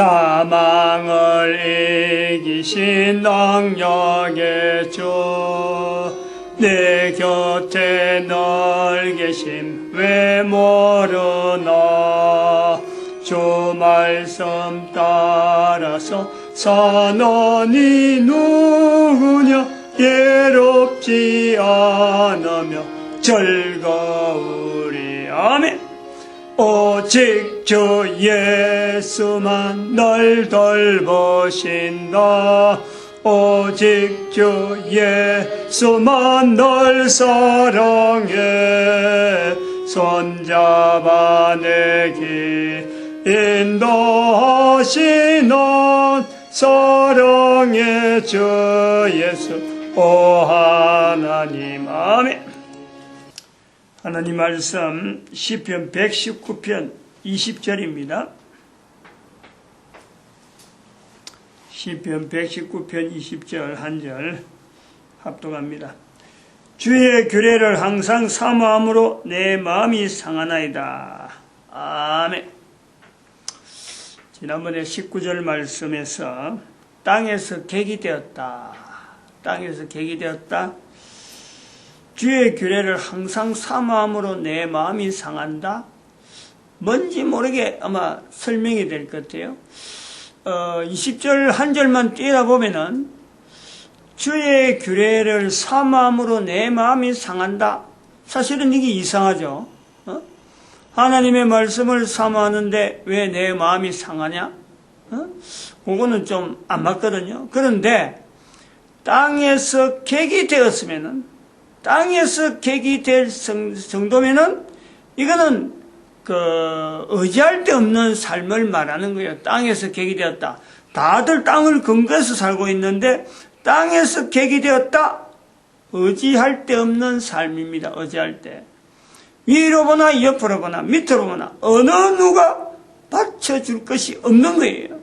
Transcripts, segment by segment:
사망을 이기신 능력의 주, 내 곁에 늘 계심 왜 모르나. 주 말씀 따라서 사는 이 누구냐. 괴롭지 않으며 즐거우리. 아멘. 오직 주 예수만 널 돌보신다. 오직 주 예수만 널 사랑해. 손잡아 내 길 인도하시는 사랑의 주 예수. 오 하나님. 아멘. 하나님 말씀 시편 119편 20절입니다. 시편 119편 20절 한 절 합독합니다. 주의 규례를 항상 사모함으로 내 마음이 상하나이다. 아멘. 지난번에 19절 말씀에서 땅에서 객이 되었다. 땅에서 객이 되었다. 주의 규례를 항상 사모함으로 내 마음이 상한다. 뭔지 모르게 아마 설명이 될 것 같아요. 20절 한 절만 띄다 보면은 주의 규례를 사모함으로 내 마음이 상한다. 사실은 이게 이상하죠. 하나님의 말씀을 사모하는데 왜 내 마음이 상하냐? 그거는 좀 안 맞거든요. 그런데 땅에서 객이 되었으면은, 땅에서 객이 될 정도면은 이거는 의지할 데 없는 삶을 말하는 거예요. 땅에서 객이 되었다. 다들 땅을 근거해서 살고 있는데 땅에서 객이 되었다. 의지할 데 없는 삶입니다. 의지할 때. 위로 보나 옆으로 보나 밑으로 보나 어느 누가 받쳐줄 것이 없는 거예요.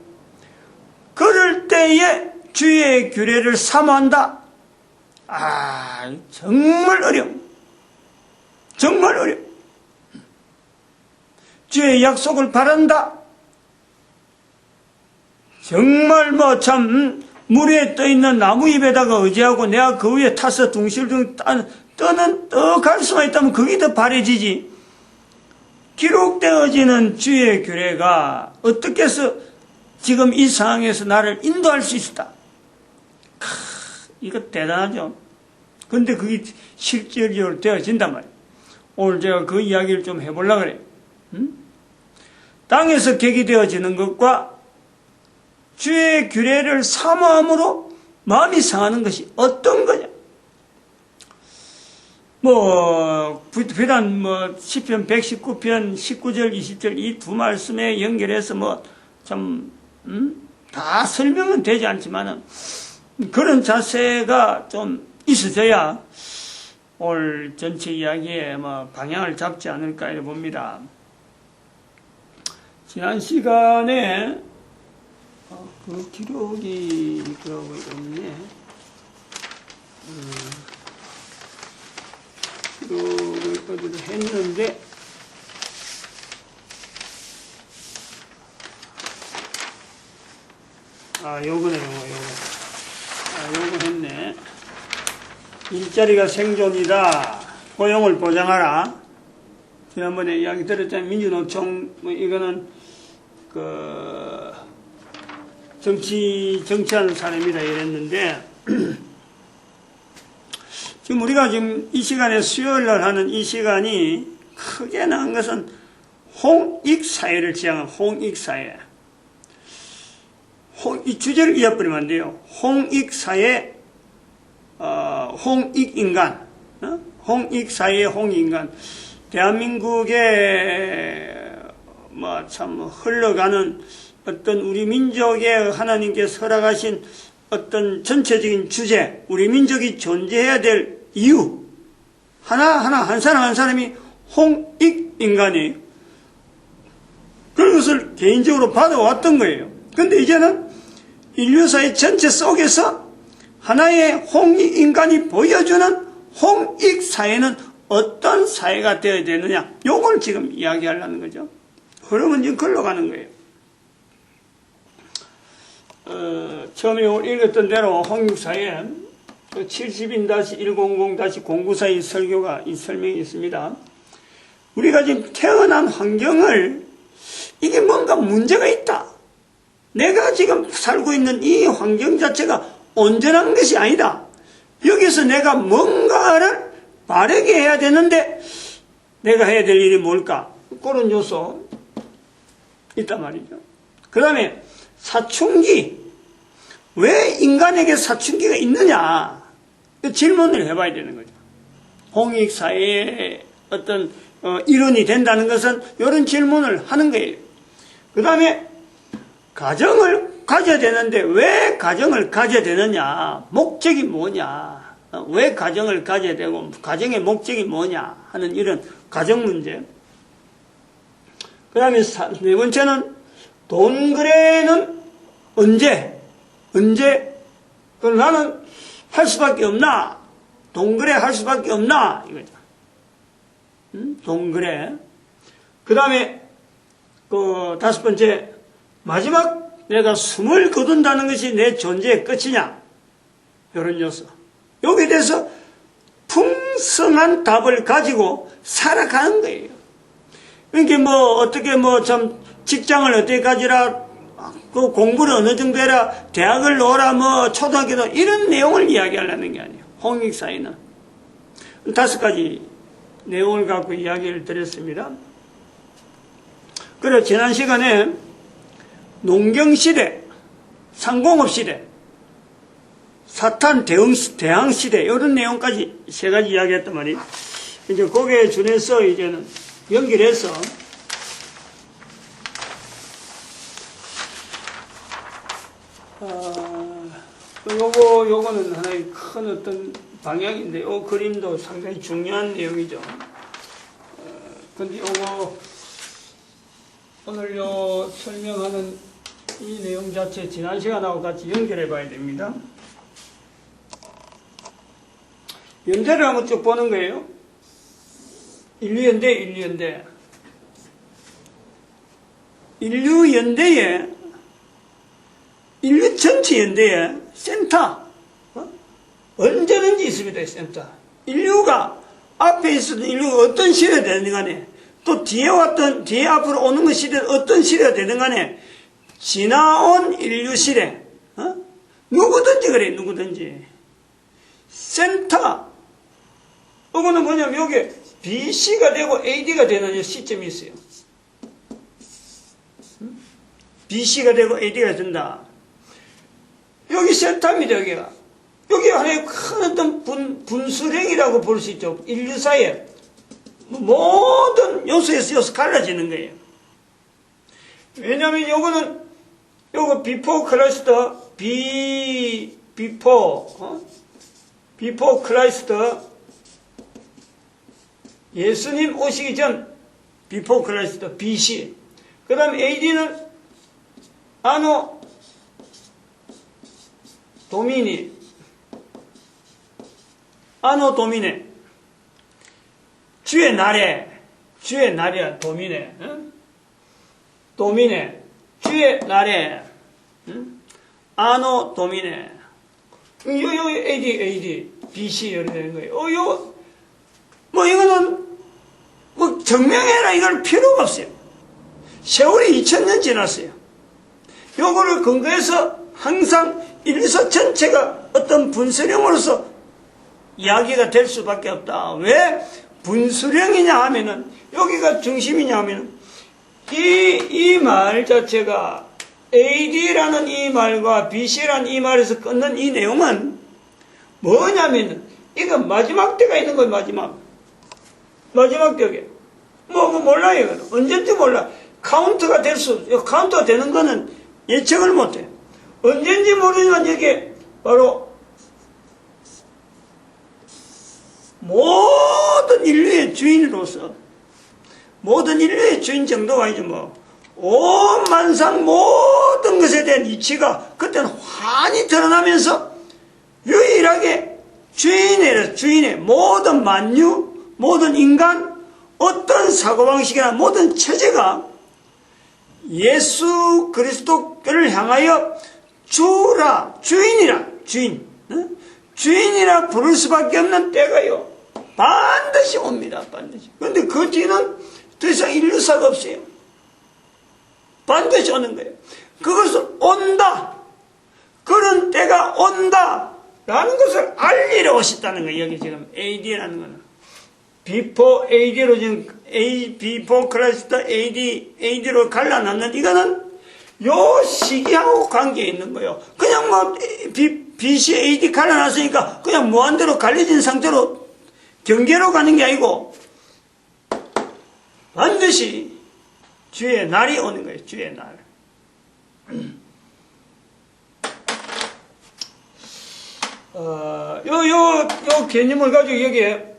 그럴 때에 주의 규례를 사모한다. 정말 어려움. 정말 어려움. 주의 약속을 바란다. 정말 물 위에 떠있는 나무 잎에다가 의지하고 내가 그 위에 타서 둥실둥 떠는 갈 수만 있다면 그게 더 바래지지. 기록되어지는 주의 규례가 어떻게 해서 지금 이 상황에서 나를 인도할 수 있었다. 이거 대단하죠. 근데 그게 실질적으로 되어진단 말이에요. 오늘 제가 그 이야기를 좀 해보려고 그래요. 땅에서 객이 되어지는 것과 주의 규례를 사모함으로 마음이 상하는 것이 어떤 거냐? 비단 시편 119편 19절 20절 이 두 말씀에 연결해서 다 설명은 되지 않지만은 그런 자세가 좀 있어져야 오늘 전체 이야기에 방향을 잡지 않을까 이래 봅니다. 지난 시간에 그 기록이 그러고 있네. 기록을 어디로 했는데 요거 했네. 일자리가 생존이다. 고용을 보장하라. 지난번에 이야기 들었잖아요. 민주노총, 이거는, 정치하는 사람이다 이랬는데, 지금 우리가 지금 이 시간에 수요일날 하는 이 시간이 크게 나은 것은 홍익사회를 지향한 홍익사회. 이 주제를 이어버리면 안 돼요. 홍익사회, 홍익인간, 홍익사회, 홍익인간. 대한민국에 흘러가는 어떤 우리 민족의 하나님께서 허락하신 어떤 전체적인 주제, 우리 민족이 존재해야 될 이유, 한 사람 한 사람이 홍익인간이에요. 그것을 개인적으로 받아왔던 거예요. 근데 이제는 인류사의 전체 속에서 하나의 홍익인간이 보여주는 홍익사회는 어떤 사회가 되어야 되느냐, 요걸 지금 이야기하려는 거죠. 흐름은 지금 걸러가는 거예요. 처음에 읽었던 대로 홍육사에 70-100-094의 설교가 이 설명이 있습니다. 우리가 지금 태어난 환경을 이게 뭔가 문제가 있다. 내가 지금 살고 있는 이 환경 자체가 온전한 것이 아니다. 여기서 내가 뭔가를 바르게 해야 되는데 내가 해야 될 일이 뭘까? 그런 요소 있단 말이죠. 그 다음에 사춘기. 왜 인간에게 사춘기가 있느냐? 그 질문을 해봐야 되는 거죠. 홍익사회의 어떤 일원이 된다는 것은 이런 질문을 하는 거예요. 그 다음에 가정을 가져야 되는데 왜 가정을 가져야 되느냐? 목적이 뭐냐? 왜 가정을 가져야 되고 가정의 목적이 뭐냐? 하는 이런 가정 문제. 그 다음에 네 번째는 돈 거래는 언제? 그럼 나는 할 수밖에 없나? 돈 거래 할 수밖에 없나? 이거죠. 돈 거래. 그 다음에 다섯 번째, 마지막 내가 숨을 거둔다는 것이 내 존재의 끝이냐? 이런 요소. 여기에 대해서 풍성한 답을 가지고 살아가는 거예요. 그러니까 어떻게 참 직장을 어떻게 가지라, 그 공부를 어느 정도 해라, 대학을 넣어라, 초등학교도 이런 내용을 이야기하려는 게 아니에요. 홍익사회는. 5가지 내용을 갖고 이야기를 드렸습니다. 그리고 지난 시간에 농경시대, 상공업시대, 사탄 대항시대, 이런 내용까지 3가지 이야기했단 말이에요. 이제 거기에 준해서 이제는 연결해서 요거는 하나의 큰 어떤 방향인데, 요 그림도 상당히 중요한 내용이죠. 근데 요거, 오늘 설명하는 이 내용 자체 지난 시간하고 같이 연결해 봐야 됩니다. 연대를 한번 쭉 보는 거예요. 인류연대. 인류 전체 연대에 센터, 언제든지 있습니다, 센터. 인류가, 앞에 있었던 인류가 어떤 시대가 되는 간에, 또 뒤에 앞으로 오는 그 시대는 어떤 시대가 되는 간에, 지나온 인류 시대, 누구든지 그래, 누구든지. 센터. 이거는 뭐냐면, 여기 BC가 되고 AD가 되는 시점이 있어요. BC가 되고 AD가 된다. 여기 센터입니다, 여기가. 여기 하나의 큰 어떤 분수령이라고 볼 수 있죠. 인류사의 모든 요소에서 갈라지는 거예요. 왜냐하면 요거 비포 크라이스터, 비포 크라이스터, 예수님 오시기 전, 비포 크라이스터, BC. 그 다음 AD는 아노 도미니, 아노 도미네, 주의 날이야, 도미네, 도미네, 주의 날에, 아노 도미네, 요 AD, BC 이렇게 되는 거예요. 이거는, 증명해라, 이걸 필요가 없어요. 세월이 2000년 지났어요. 요거를 근거해서 항상 인류사 전체가 어떤 분수령으로서 이야기가 될 수밖에 없다. 왜 분수령이냐 하면은, 여기가 중심이냐 하면은, 이 말 자체가 AD라는 이 말과 BC라는 이 말에서 끊는 이 내용은 뭐냐면은, 이거 마지막 때가 있는 거예요, 마지막 때게. 몰라요, 이거는. 언제인지 몰라. 카운트가 되는 거는 예측을 못해. 언제인지 모르지만 이게 바로 모든 인류의 주인으로서, 모든 인류의 주인 정도가 아니죠, 온 만상 모든 것에 대한 이치가 그때는 환히 드러나면서 유일하게 주인의 모든 만유, 모든 인간, 어떤 사고방식이나 모든 체제가 예수 그리스도를 향하여 주라, 주인이라, 주인. 주인이라 부를 수밖에 없는 때가요. 반드시 옵니다. 반드시. 그런데 그 뒤는 더 이상 인류사가 없어요. 반드시 오는 거예요. 그것을 온다. 그런 때가 온다. 라는 것을 알리러 오셨다는 거예요. 여기 지금 AD라는 거는. Before AD로 지금 Before Christ AD로 갈라놨는 이거는 요 시기하고 관계 있는 거예요. 그냥 뭐 BC AD 갈라놨으니까 그냥 무한대로 갈려진 상태로 경계로 가는 게 아니고 반드시 주의 날이 오는 거예요. 주의 날. 요 개념을 가지고 여기에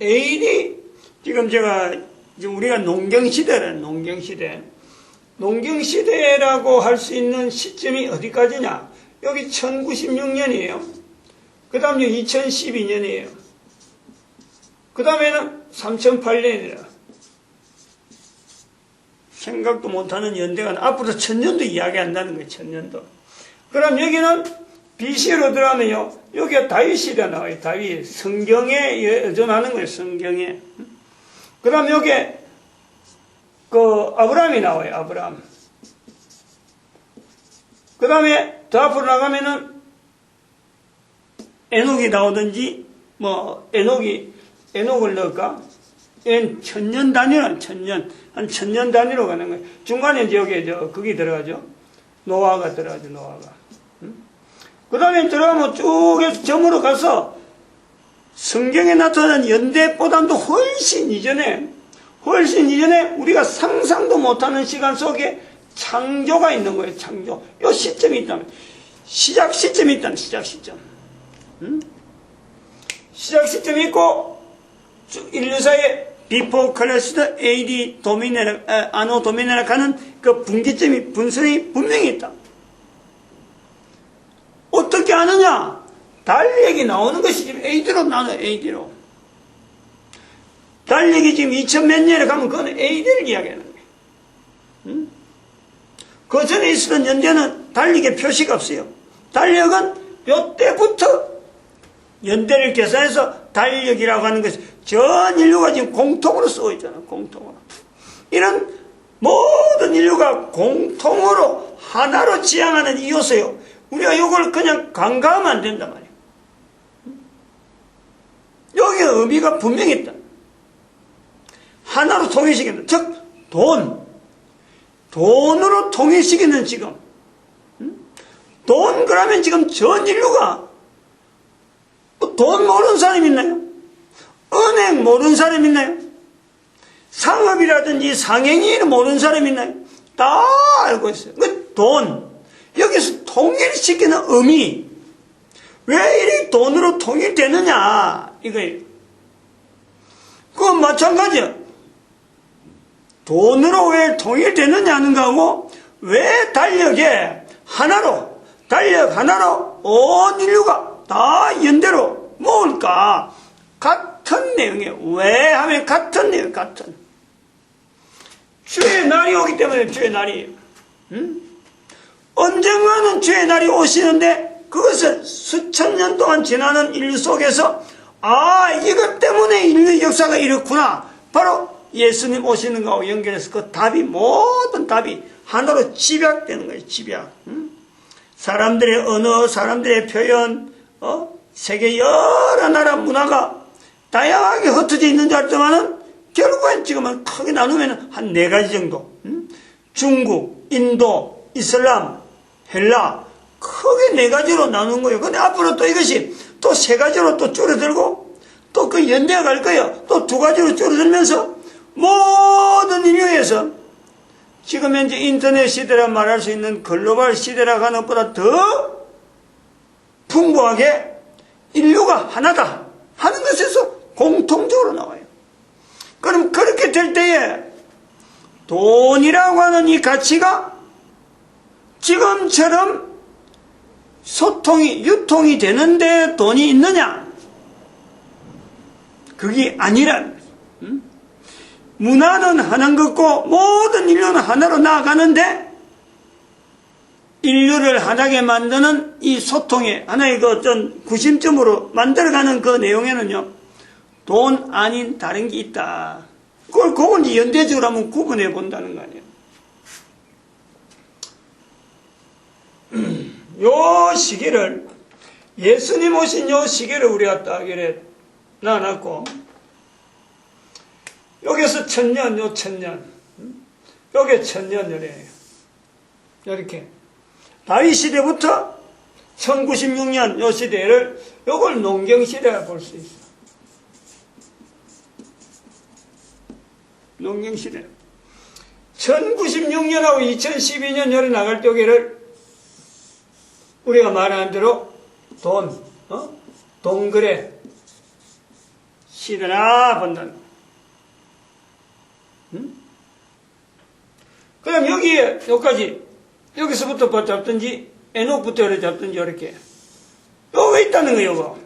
AD 지금 우리가 농경시대라는 농경시대라고 할 수 있는 시점이 어디까지냐? 여기 1096년이에요. 그 다음 2012년이에요. 그 다음에는 3008년이라. 생각도 못하는 연대가 앞으로 1000년도 이야기한다는 거예요. 1000년도. 그럼 여기는 BC로 들어가면요. 여기가 다윗 시대 나와요. 다윗. 성경에 여전하는 거예요. 성경에. 그 다음 여기에 아브라함이 나와요. 아브라함. 그 다음에 더 앞으로 나가면은 에녹이 나오든지 에녹을 넣을까? 1000년 단위는 한 1000년 단위로 가는 거예요. 중간에 이제 여기에 거기 들어가죠. 노아가 들어가죠. 노아가. 그 다음에 들어가면 쭉 해서 점으로 가서 성경에 나타난 연대보다도 훨씬 이전에 우리가 상상도 못하는 시간 속에 창조가 있는 거예요. 창조. 요 시점이 있다면 시작 시점이 있다는 시작 시점. 시작 시점이 있고 인류사의 비포 클래스드 AD 도미네라 아노 도미네라 가는 그 분기점이 분선이 분명히 있다. 어떻게 아느냐? 달력이 나오는 것이 지금 AD로 나와요. AD로. 달력이 지금 2000몇 년에 가면 그건 AD를 이야기하는 거예요. 그 전에 있었던 연대는 달력에 표시가 없어요. 달력은 이때부터 연대를 계산해서 달력이라고 하는 것이 전 인류가 지금 공통으로 쓰고 있잖아요. 공통으로. 이런 모든 인류가 공통으로 하나로 지향하는 이유세요. 우리가 이걸 그냥 간과하면 안 된단 말이에요. 여기에 의미가 분명히 있다. 하나로 통일시키는, 즉 돈으로 통일시키는 지금. 돈 그러면 지금 전 인류가 돈 모르는 사람 있나요? 은행 모르는 사람 있나요? 상업이라든지 상행위를 모르는 사람 있나요? 다 알고 있어요. 그 돈. 여기서 통일시키는 의미. 왜 이리 돈으로 통일되느냐? 이거예요. 그건 마찬가지야. 돈으로 왜 통일되느냐는 거하고 왜 달력 하나로 온 인류가 다 연대로 모을까? 같은 내용이에요. 왜 하면 같은 내용, 같은. 주의 날이 오기 때문에 주의 날이에요. 언젠가는 주의 날이 오시는데 그것을 수천 년 동안 지나는 인류 속에서 이것 때문에 인류 역사가 이렇구나. 바로 예수님 오시는 거하고 연결해서 그 답이, 모든 답이 하나로 집약되는 거예요. 집약. 사람들의 언어, 사람들의 표현, 세계 여러 나라 문화가 다양하게 흩어져 있는 줄 알지만은 결국엔 지금은 크게 나누면 한 4가지 정도. 중국, 인도, 이슬람, 헬라, 크게 4가지로 나누는 거예요. 근데 앞으로 또 이것이 또 3가지로 또 줄어들고 또 그 연대가 갈 거예요. 또 2가지로 줄어들면서 모든 인류에서 지금 현재 인터넷 시대라 말할 수 있는 글로벌 시대라고 하는 것보다 더 풍부하게 인류가 하나다 하는 것에서 공통적으로 나와요. 그럼 그렇게 될 때에 돈이라고 하는 이 가치가 지금처럼 유통이 되는데 돈이 있느냐? 그게 아니란 거예요. 문화는 하나인 것고 모든 인류는 하나로 나아가는데 인류를 하나게 만드는 이 소통의 하나의 그 어떤 구심점으로 만들어가는 그 내용에는요, 돈 아닌 다른 게 있다. 그걸 이제 연대적으로 한번 구분해 본다는 거 아니에요. 요 시기를, 예수님 오신 요 시기를 우리가 딱 이래 놔놨고, 여기서 1000년, 요 1000년, 요게 1000년이래요. 이렇게. 다윗 시대부터 1096년 요 시대를, 요걸 농경시대라 볼 수 있어. 농경시대. 1096년하고 2012년 열에 나갈 때기를 우리가 말하는 대로 동거래 시대라 본다는 거. 응? 그럼 여기에, 여기까지, 여기서부터 잡든지, 에녹부터 이렇게 잡든지, 이렇게. 요거 있다는 거예요, 요거.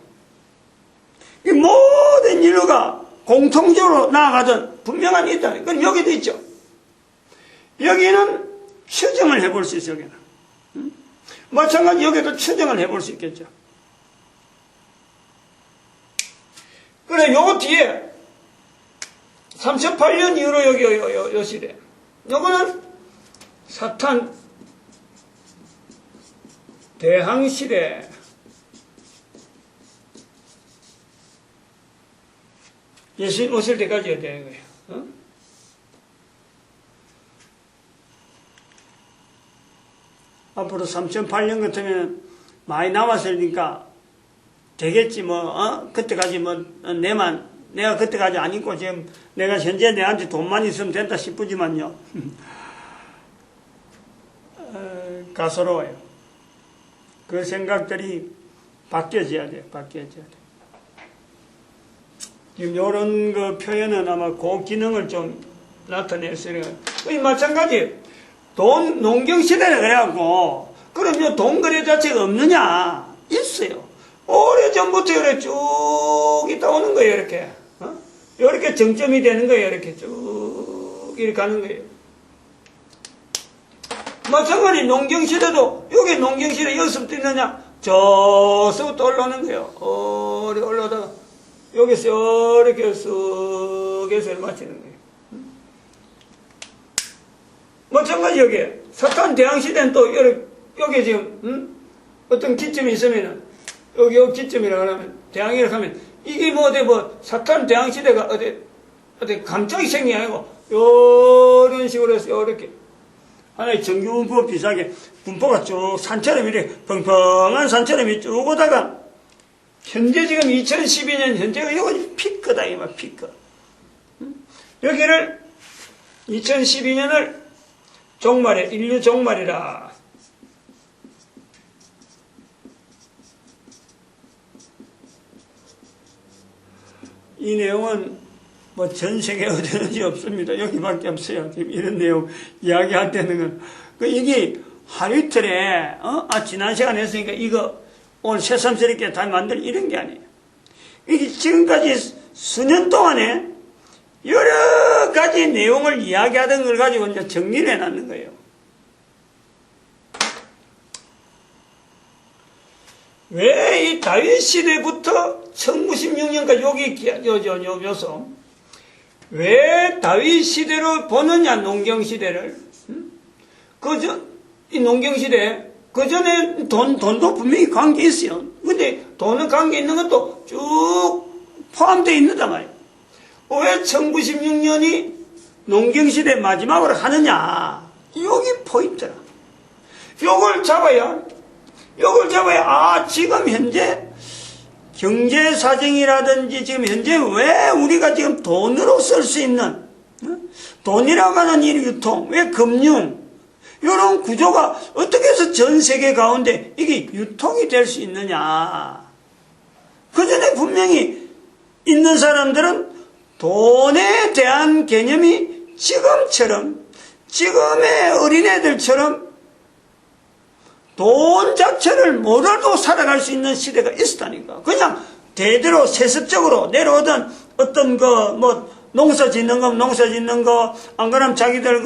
이 모든 인류가 공통적으로 나아가던 분명한 게 있다는 거예요. 그럼 여기도 있죠. 여기는 추정을 해볼 수 있어요, 여기는. 응? 마찬가지 여기도 추정을 해볼 수 있겠죠. 그래, 요 뒤에 3008년 이후로 여기 요 시대. 요거는 사탄 대항 시대. 예수님 오실 때까지 해야 되는 거예요. 어? 앞으로 3008년 같으면 많이 남았으니까 되겠지 그때까지 내가 그때까지 안 있고 지금 내가 현재 내한테 돈만 있으면 된다 싶으지만요. 가소로워요. 그 생각들이 바뀌어져야 돼요. 바뀌어져야 돼요. 지금 이런 그 표현은 아마 그 기능을 좀 나타낼 수 있는 거예요. 마찬가지 농경시대라 그래갖고 그럼 돈 거래 자체가 없느냐? 있어요. 오래전부터 이렇게 쭉 있다 오는 거예요. 이렇게 이렇게 정점이 되는 거예요. 이렇게 쭉 이렇게 가는 거예요. 마찬가지 농경시대도 여기 농경시대 여기서부터 있느냐? 저서부터 올라오는 거예요. 올라오다가 여기서 이렇게 쓱 해서 마치는 거예요. 마찬가지 여기 사탄 대항시대는 또 여기 지금 어떤 기점이 있으면은 여기 기점이라고 하면 대항이라고 하면 이게 사탄 대항시대가 어디 감정이 생긴 게 아니고 이런 식으로 해서 이렇게 하나의 정규분포 비슷하게 분포가 쭉 산처럼 이렇게 펑펑한 산처럼 쭉 오다가 현재 지금 2012년 현재가 이거 피크다 이 말 피크. 여기를 2012년을 종말에 인류 종말이라. 이 내용은 전 세계에 어디든지 없습니다. 여기밖에 없어요. 지금 이런 내용 이야기할 때는 이게 하루 이틀에 지난 시간에 했으니까 이거 오늘 새삼스럽게 다 만들 이런 게 아니에요. 이게 지금까지 수년 동안에 여러 가지 내용을 이야기하던 걸 가지고 이제 정리를 해놨는 거예요. 왜 이 다윗 시대부터 1096년까지 여기 묘소 왜 다윗 시대로 보느냐 농경 시대를 이 농경 시대 그 전에 돈도 분명히 관계 있어요. 근데 돈은 관계 있는 것도 쭉 포함되어 있는단 말이에요. 왜 1096년이 농경시대 마지막으로 하느냐? 여기 포인트라. 요걸 잡아야, 지금 현재 경제사정이라든지 지금 현재 왜 우리가 지금 돈으로 쓸 수 있는, 돈이라고 하는 이 유통, 왜 금융, 이런 구조가 어떻게 해서 전 세계 가운데 이게 유통이 될 수 있느냐. 그 전에 분명히 있는 사람들은 돈에 대한 개념이 지금처럼, 지금의 어린애들처럼 돈 자체를 모르고 살아갈 수 있는 시대가 있었다니까. 그냥 대대로 세습적으로 내려오던 어떤 농사 짓는 거, 안 그러면 자기들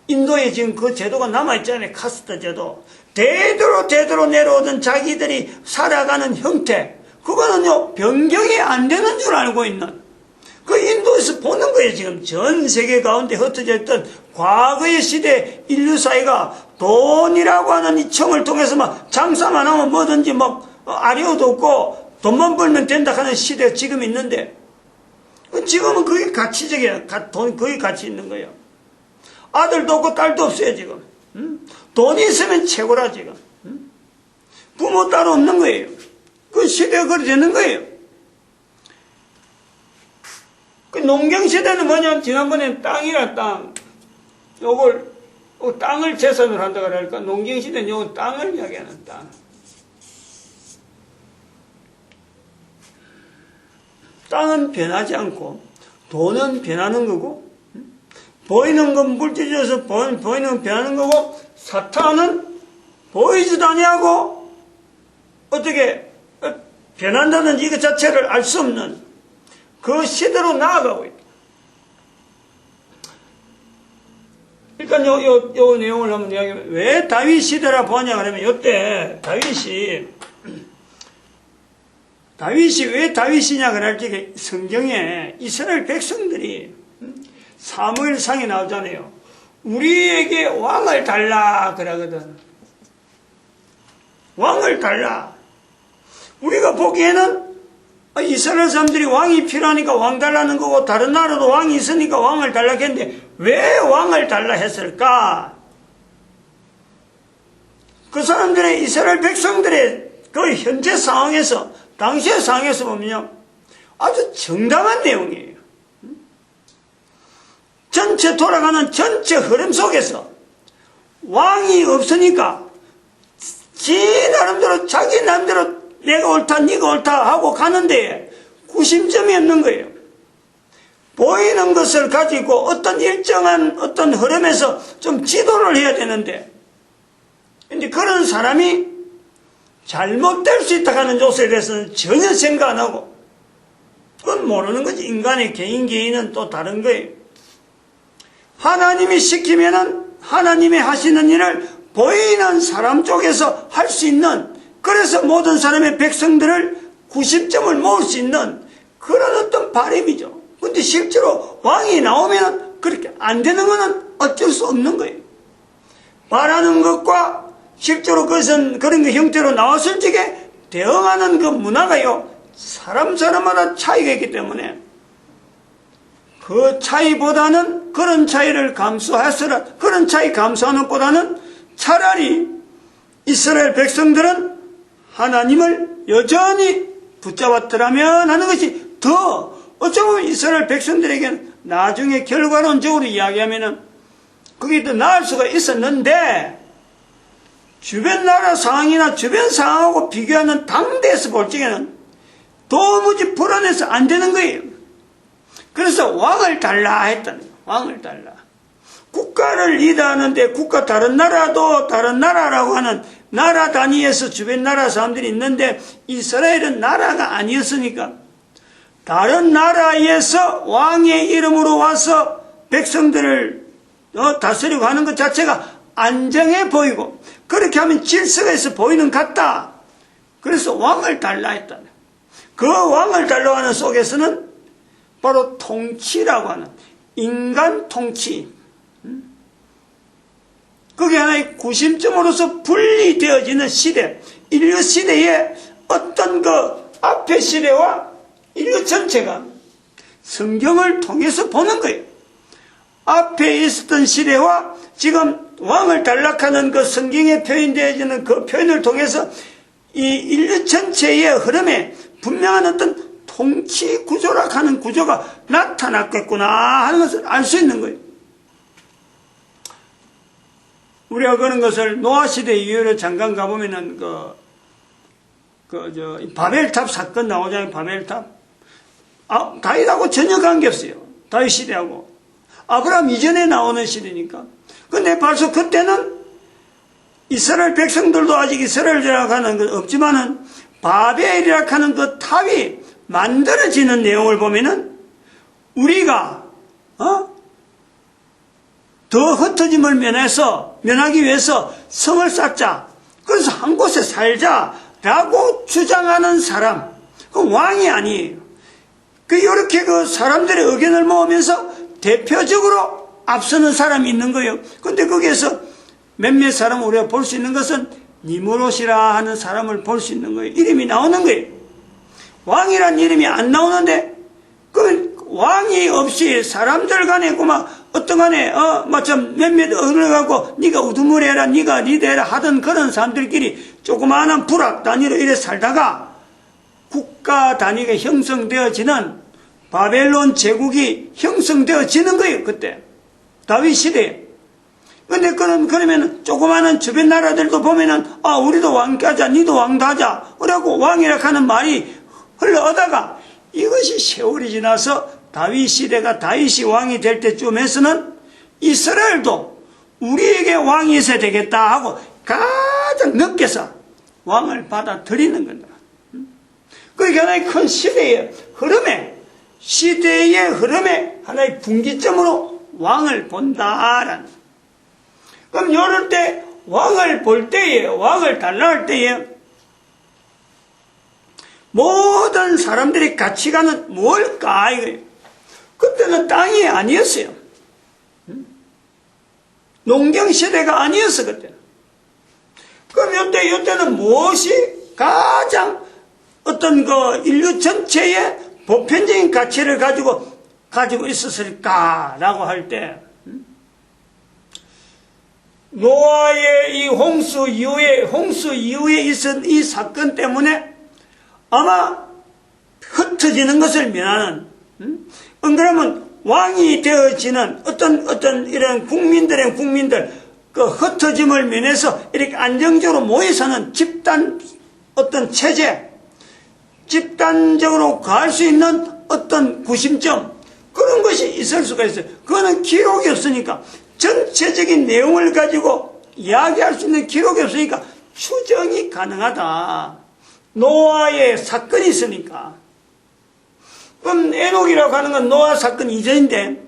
인도에 지금 그 제도가 남아있잖아요. 카스트 제도. 대대로 내려오던 자기들이 살아가는 형태, 그거는요, 변경이 안 되는 줄 알고 있는, 그 인도에서 보는 거예요. 지금 전 세계 가운데 흩어져 있던 과거의 시대 인류 사회가 돈이라고 하는 이 청을 통해서 막 장사만 하면 뭐든지 막 아리오도 없고 돈만 벌면 된다 하는 시대가 지금 있는데, 지금은 그게 가치적이야. 돈, 그게 가치 있는 거예요. 아들도 없고 딸도 없어요, 지금. 돈이 있으면 최고라, 지금. 부모 따로 없는 거예요. 그 시대가 그렇게 되는 거예요. 그 농경 시대는 뭐냐면, 지난번에 땅이라 땅, 요걸, 땅을 재산으로 한다고 그러니까, 농경 시대는 요건 땅을 이야기하는 땅. 땅은 변하지 않고, 돈은 변하는 거고, 보이는 건 물질에서 보이는 건 변하는 거고, 사탄은 보이지도 아니하고 어떻게 변한다든지 이것 자체를 알 수 없는 그 시대로 나아가고 있다. 그러니까 요 내용을 한번 이야기하면, 왜 다윗 시대라 보냐 그러면, 요때 다윗이 왜 다윗이냐 그럴 때 성경에 이스라엘 백성들이 사무엘상에 나오잖아요. 우리에게 왕을 달라 그러거든. 왕을 달라. 우리가 보기에는 이스라엘 사람들이 왕이 필요하니까 왕 달라는 거고, 다른 나라도 왕이 있으니까 왕을 달라 했는데, 왜 왕을 달라 했을까? 그 사람들의, 이스라엘 백성들의 그 현재 상황에서, 당시의 상황에서 보면요, 아주 정당한 내용이에요. 전체 돌아가는 전체 흐름 속에서 왕이 없으니까 자기 나름대로 내가 옳다 네가 옳다 하고 가는데 구심점이 없는 거예요. 보이는 것을 가지고 어떤 일정한 어떤 흐름에서 좀 지도를 해야 되는데, 근데 그런 사람이 잘못될 수 있다 하는 요소에 대해서는 전혀 생각 안 하고, 그건 모르는 거지. 인간의 개인은 또 다른 거예요. 하나님이 시키면은 하나님이 하시는 일을 보이는 사람 쪽에서 할 수 있는, 그래서 모든 사람의 백성들을 90점을 모을 수 있는 그런 어떤 바람이죠. 근데 실제로 왕이 나오면 그렇게 안 되는 거는 어쩔 수 없는 거예요. 바라는 것과 실제로 그것은 그런 그 형태로 나왔을 적에 대응하는 그 문화가요, 사람마다 차이가 있기 때문에 그 차이보다는 그런 차이를 감수하서라, 그런 차이 감수하는 것보다는 차라리 이스라엘 백성들은 하나님을 여전히 붙잡았더라면 하는 것이 더, 어쩌면 이스라엘 백성들에게는 나중에 결과론적으로 이야기하면은 그게 더 나을 수가 있었는데, 주변 나라 상황이나 주변 상황하고 비교하는 당대에서 볼 적에는 도무지 불안해서 안 되는 거예요. 그래서 왕을 달라 했다는 거예요. 왕을 달라. 국가를 리드하는데 다른 나라도 다른 나라라고 하는 나라 단위에서 주변 나라 사람들이 있는데, 이스라엘은 나라가 아니었으니까 다른 나라에서 왕의 이름으로 와서 백성들을 다스리고 하는 것 자체가 안정해 보이고, 그렇게 하면 질서가 있어 보이는 것 같다. 그래서 왕을 달라 했다. 그 왕을 달라고 하는 속에서는 바로 통치라고 하는 인간 통치, 그게 하나의 구심점으로서 분리되어지는 시대, 인류 시대의 어떤 그 앞의 시대와 인류 전체가 성경을 통해서 보는 거예요. 앞에 있었던 시대와 지금 왕을 달락하는 그 성경에 표현되어지는 그 표현을 통해서 이 인류 전체의 흐름에 분명한 어떤 통치 구조라 하는 구조가 나타났겠구나 하는 것을 알 수 있는 거예요. 우리가 그런 것을 노아 시대 이후로 잠깐 가보면은 바벨탑 사건 나오잖아요. 바벨탑. 다윗하고 전혀 관계없어요. 다윗 시대하고. 아브라함 이전에 나오는 시대니까. 근데 벌써 그때는 이스라엘 백성들도 아직 이스라엘이라고 하는 건 없지만은 바벨이라고 하는 그 탑이 만들어지는 내용을 보면은 우리가 더 흩어짐을 면하기 위해서 성을 쌓자. 그래서 한 곳에 살자라고 주장하는 사람, 그 왕이 아니에요. 이렇게 사람들의 의견을 모으면서 대표적으로 앞서는 사람이 있는 거예요. 근데 거기에서 몇몇 사람을 우리가 볼 수 있는 것은 니무롯이라 하는 사람을 볼 수 있는 거예요. 이름이 나오는 거예요. 왕이란 이름이 안 나오는데, 왕이 없이 사람들 간에 어떤 간에 좀 몇몇 어른을 갖고 네가 우두머리해라, 네가 리더해라 하던 그런 사람들끼리 조그마한 부락 단위로 이래 살다가 국가 단위가 형성되어지는 바벨론 제국이 형성되어지는 거예요. 그때 다윗 시대에. 근데 그러면 조그마한 주변 나라들도 보면은 우리도 왕가자, 니도 왕가자 그러고 왕이라 하는 말이 흘러오다가 이것이 세월이 지나서 다윗 시대가 다윗이 왕이 될 때쯤에서는 이스라엘도 우리에게 왕이 있어야 되겠다 하고 가장 늦게서 왕을 받아들이는 겁니다. 그게 하나의 큰 시대의 흐름에 하나의 분기점으로 왕을 본다라는. 그럼 이럴 때 왕을 볼 때에, 왕을 달라할 때에 모든 사람들의 가치관은 뭘까 이거예요. 그때는 땅이 아니었어요. 농경시대가 아니었어 그때는. 그럼 이때는 무엇이 가장 어떤 인류 전체의 보편적인 가치를 가지고 있었을까라고 할 때, 노아의 이 홍수 이후에 있은 이 사건 때문에 아마 흩어지는 것을 면하는, 그러면 왕이 되어지는 어떤 이런 국민들, 흩어짐을 면해서 이렇게 안정적으로 모여 사는 집단, 어떤 체제, 집단적으로 갈 수 있는 어떤 구심점, 그런 것이 있을 수가 있어요. 그거는 기록이 없으니까, 전체적인 내용을 가지고 이야기할 수 있는 기록이 없으니까 추정이 가능하다. 노아의 사건이 있으니까. 그럼 에녹이라고 하는 건 노아 사건 이전인데,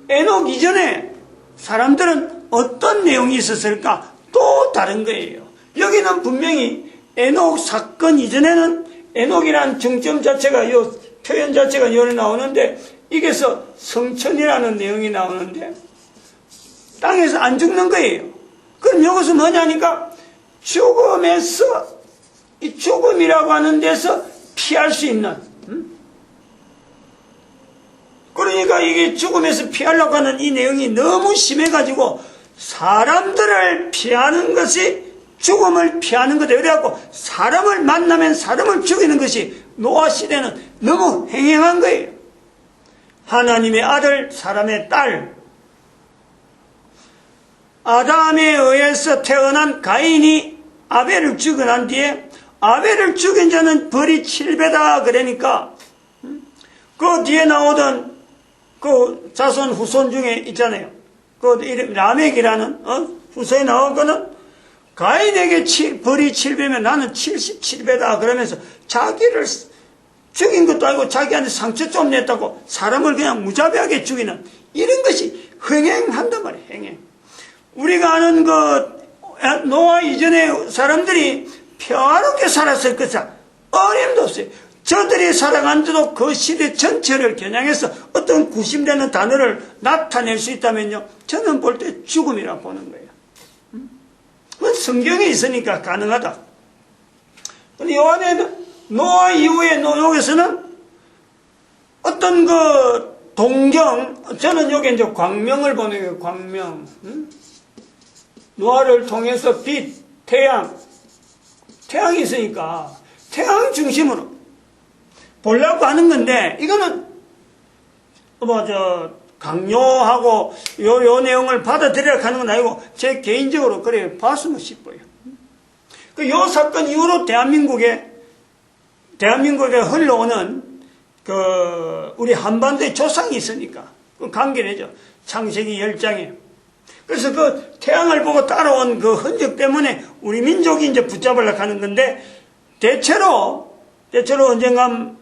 에녹 이전에 사람들은 어떤 내용이 있었을까? 또 다른 거예요. 여기는 분명히 에녹 사건 이전에는 에녹이라는 정점 자체가, 표현 자체가 여기 나오는데, 이게서 성천이라는 내용이 나오는데, 땅에서 안 죽는 거예요. 그럼 이것은 뭐냐니까, 이 죽음이라고 하는 데서 피할 수 있는, 그러니까 이게 죽음에서 피하려고 하는 이 내용이 너무 심해가지고, 사람들을 피하는 것이 죽음을 피하는 거다. 그래갖고 사람을 만나면 사람을 죽이는 것이 노아 시대는 너무 횡행한 거예요. 하나님의 아들, 사람의 딸, 아담에 의해서 태어난 가인이 아벨을 죽여 난 뒤에 아벨을 죽인 자는 벌이 7배다 그러니까 그 뒤에 나오던 그 자손 후손 중에 있잖아요. 그 이름 라멕이라는 후손이 나온 거는 가인에게 벌이 7배면 나는 77배다 그러면서 자기를 죽인 것도 아니고 자기한테 상처 좀 냈다고 사람을 그냥 무자비하게 죽이는 이런 것이 흥행한단 말이에요. 흥행. 우리가 아는 노아 이전의 사람들이 평화롭게 살았을 것이다. 어림도 없어요. 저들이 살아간데도 그 시대 전체를 겨냥해서 어떤 구심되는 단어를 나타낼 수 있다면요, 저는 볼 때 죽음이라고 보는 거예요. 성경에 있으니까 가능하다. 근데 요 안에는 노아 이후에 여기서는 어떤 동경, 저는 여기 이제 광명을 보는 거예요. 광명. 노아를 통해서 빛, 태양이 있으니까 태양 중심으로 보려고 하는 건데, 이거는 강요하고 요 내용을 받아들이려고 하는 건 아니고 제 개인적으로 그래 봤으면 싶어요. 요 사건 이후로 대한민국에 흘러오는 우리 한반도의 조상이 있으니까 그 관계되죠. 창세기 10장에. 그래서 그 태양을 보고 따라온 그 흔적 때문에 우리 민족이 이제 붙잡으려고 하는 건데, 대체로 언젠가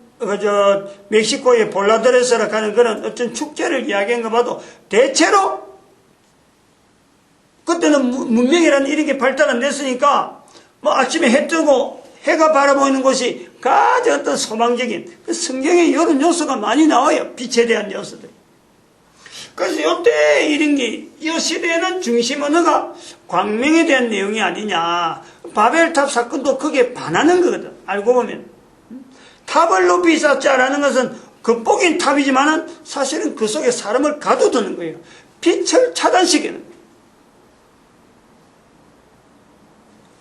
멕시코의 볼라드레스라고 하는 그런 어떤 축제를 이야기한 거 봐도 대체로 그때는 문명이라는 이런 게 발달 안 됐으니까 뭐 아침에 해 뜨고 해가 바라보이는 곳이 가장 어떤 소망적인 성경에 이런 요소가 많이 나와요. 빛에 대한 요소들. 그래서 이때 이런 게 이 시대에는 중심 언어가 광명에 대한 내용이 아니냐. 바벨탑 사건도 그게 반하는 거거든. 알고 보면 탑을 높이 쌓자라는 것은 극복인 탑이지만은 사실은 그 속에 사람을 가둬두는 거예요. 빛을 차단시키는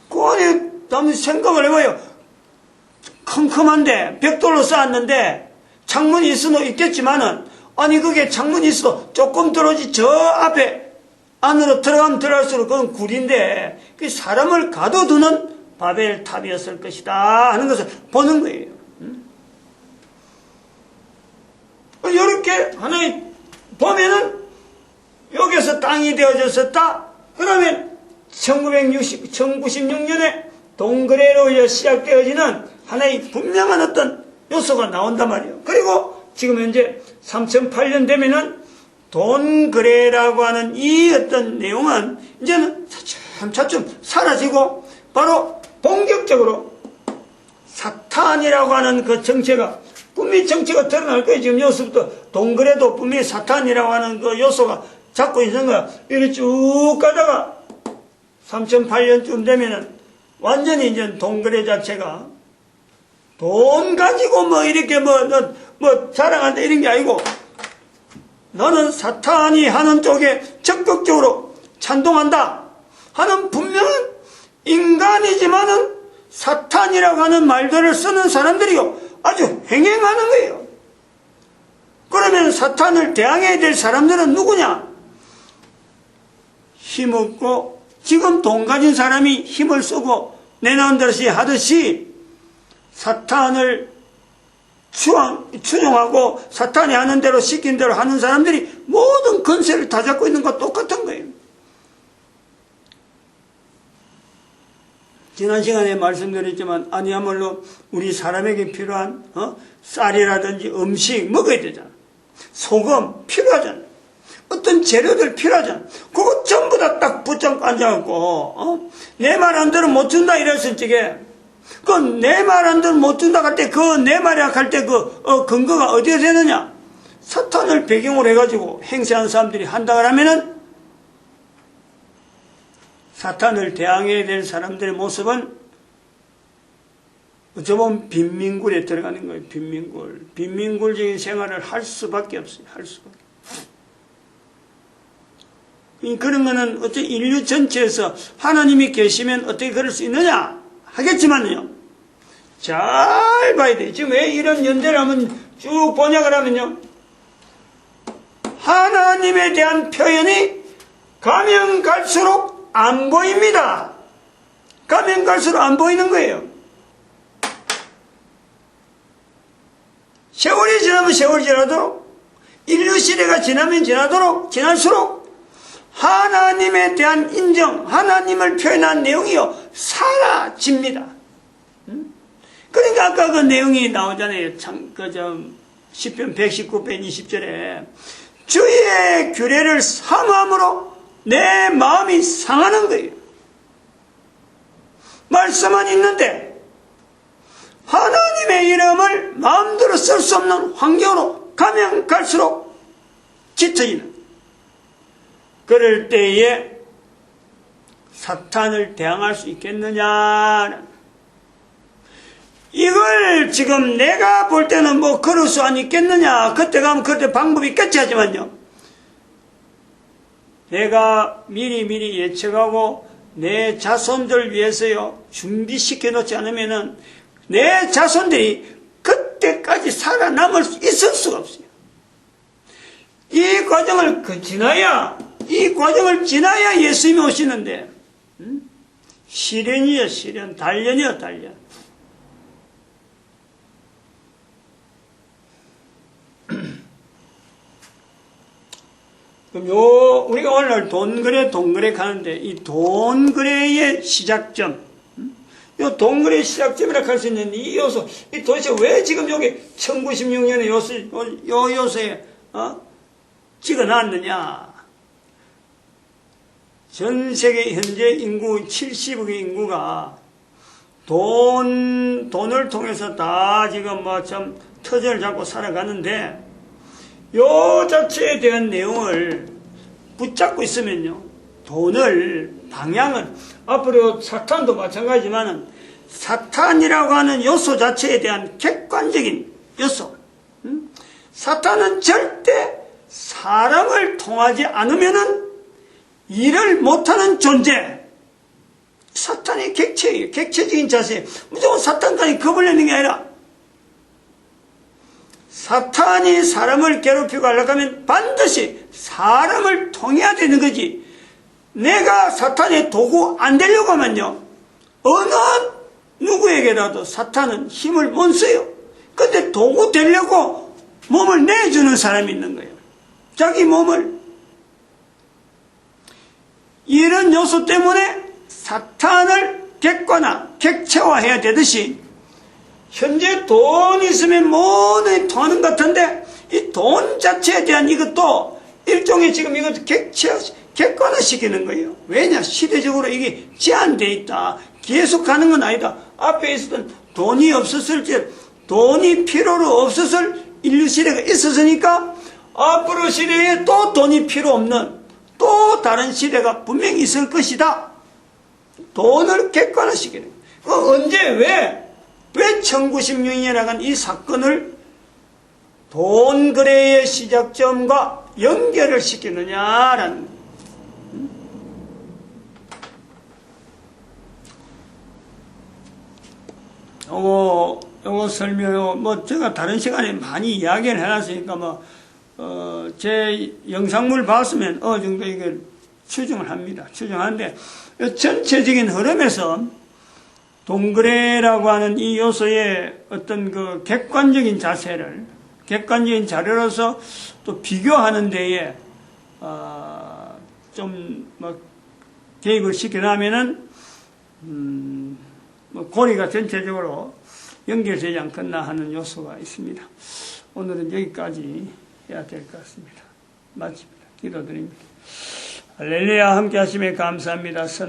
거예요. 그 안에 생각을 해봐요. 컴컴한데 벽돌로 쌓았는데 창문이 있을 수도 있겠지만은 아니 그게 창문이 있어도 조금 떨어지 저 앞에 안으로 들어가면 들어갈수록 그건 굴인데 그 사람을 가둬두는 바벨탑이었을 것이다 하는 것을 보는 거예요. 이렇게 하나의 보면은 여기서 땅이 되어졌었다. 그러면 1996년에 동거래로 시작되어지는 하나의 분명한 어떤 요소가 나온단 말이에요. 그리고 지금 현재 3008년 되면은 돈거래라고 하는 이 어떤 내용은 이제는 차츰 사라지고 바로 본격적으로 사탄이라고 하는 그 정체가 분명히 정체가 드러날 거예요. 지금 여기서부터 동거래도 분명히 사탄이라고 하는 그 요소가 잡고 있는 거야. 이렇게 쭉 가다가 3008년쯤 되면은 완전히 이제 동거래 자체가 돈 가지고 뭐 이렇게 뭐 자랑한다 이런 게 아니고 너는 사탄이 하는 쪽에 적극적으로 찬동한다 하는 분명한 인간이지만은 사탄이라고 하는 말들을 쓰는 사람들이요 아주 횡행하는 거예요. 그러면 사탄을 대항해야 될 사람들은 누구냐? 힘없고 지금 돈 가진 사람이 힘을 쓰고 내놓은 듯이 하듯이 사탄을 추종하고 사탄이 하는 대로 시킨 대로 하는 사람들이 모든 권세를 다 잡고 있는 것 똑같은 거예요. 지난 시간에 말씀드렸지만 아니야말로 우리 사람에게 필요한 쌀이라든지 음식 먹어야 되잖아. 소금 필요하잖아. 어떤 재료들 필요하잖아. 그거 전부 다 딱 붙잡고 앉아갖고 내 말 안 들으면 못 준다 이랬을 적에 그 내 말 안 들으면 못 준다 할 때 그 내 말이야 할 때 그 근거가 어디에 되느냐? 사탄을 배경으로 해가지고 행세하는 사람들이 한다 그러면은 사탄을 대항해야 될 사람들의 모습은 어쩌면 빈민굴에 들어가는 거예요. 빈민굴적인 생활을 할 수밖에 없어요. 할 수밖에. 그런 거는 어째 인류 전체에서 하나님이 계시면 어떻게 그럴 수 있느냐 하겠지만요. 잘 봐야 돼. 지금 왜 이런 연대를 하면 쭉 보냐 그러면요. 하나님에 대한 표현이 가면 갈수록 안 보입니다. 가면 갈수록 안 보이는 거예요. 세월이 지나면 세월이 지나도록 인류 시대가 지나면 지날수록 하나님에 대한 인정, 하나님을 표현한 내용이요 사라집니다. 그러니까 아까 그 내용이 나오잖아요. 시편 119편 20절에 주의 규례를 사모함으로 내 마음이 상하는 거예요. 말씀은 있는데 하나님의 이름을 마음대로 쓸 수 없는 환경으로 가면 갈수록 짙어지는 그럴 때에 사탄을 대항할 수 있겠느냐? 이걸 지금 내가 볼 때는 뭐 그럴 수 안 있겠느냐? 그때 가면 그때 방법이 있겠지 하지만요. 내가 미리 예측하고 내 자손들 위해서요 준비시켜 놓지 않으면은 내 자손들이 그때까지 살아남을 수 있을 수가 없어요. 이 과정을 지나야 예수님이 오시는데 시련이요 시련, 단련이요 단련. 그럼 우리가 오늘 돈거래 가는데 이 돈거래의 시작점, 이 돈거래의 시작점이라고 할 수 있는 이 요소, 이 도대체 왜 지금 여기 1096년의 요소에 찍어놨느냐? 전 세계 현재 인구 70억의 인구가 돈을 통해서 다 지금 뭐 좀 터전을 잡고 살아가는데, 요 자체에 대한 내용을 붙잡고 있으면요, 돈을, 방향을, 앞으로 사탄도 마찬가지지만은, 사탄이라고 하는 요소 자체에 대한 객관적인 요소, 사탄은 절대 사람을 통하지 않으면은 일을 못하는 존재. 사탄의 객체예요. 객체적인 자세. 무조건 사탄까지 겁을 내는 게 아니라, 사탄이 사람을 괴롭히고 하려고 하면 반드시 사람을 통해야 되는 거지. 내가 사탄의 도구 안 되려고 하면요, 어느 누구에게라도 사탄은 힘을 못 써요. 근데 도구 되려고 몸을 내주는 사람이 있는 거예요. 자기 몸을. 이런 요소 때문에 사탄을 객체화해야 되듯이, 현재 돈이 있으면 뭐든 통하는 것 같은데, 이 돈 자체에 대한 이것도 일종의 지금 이것도 객관화시키는 거예요. 왜냐? 시대적으로 이게 제한되어 있다. 계속 가는 건 아니다. 앞에 있었던 돈이 없었을 때, 돈이 필요로 없었을 인류 시대가 있었으니까, 앞으로 시대에 또 돈이 필요 없는 또 다른 시대가 분명히 있을 것이다. 돈을 객관화시키는 거예요. 언제, 왜 1916년이라는 이 사건을 돈 거래의 시작점과 연결을 시키느냐라는 요거 설명, 제가 다른 시간에 많이 이야기를 해놨으니까, 제 영상물 봤으면 어느 정도 이걸 추정을 합니다. 추정하는데, 전체적인 흐름에서 동거래라고 하는 이 요소의 어떤 그 객관적인 자세를, 객관적인 자료로서 또 비교하는 데에, 개입을 시켜나면은, 고리가 전체적으로 연결되지 않겠나 하는 요소가 있습니다. 오늘은 여기까지 해야 될 것 같습니다. 마칩니다. 기도드립니다. 할렐루야. 함께 하시면 감사합니다.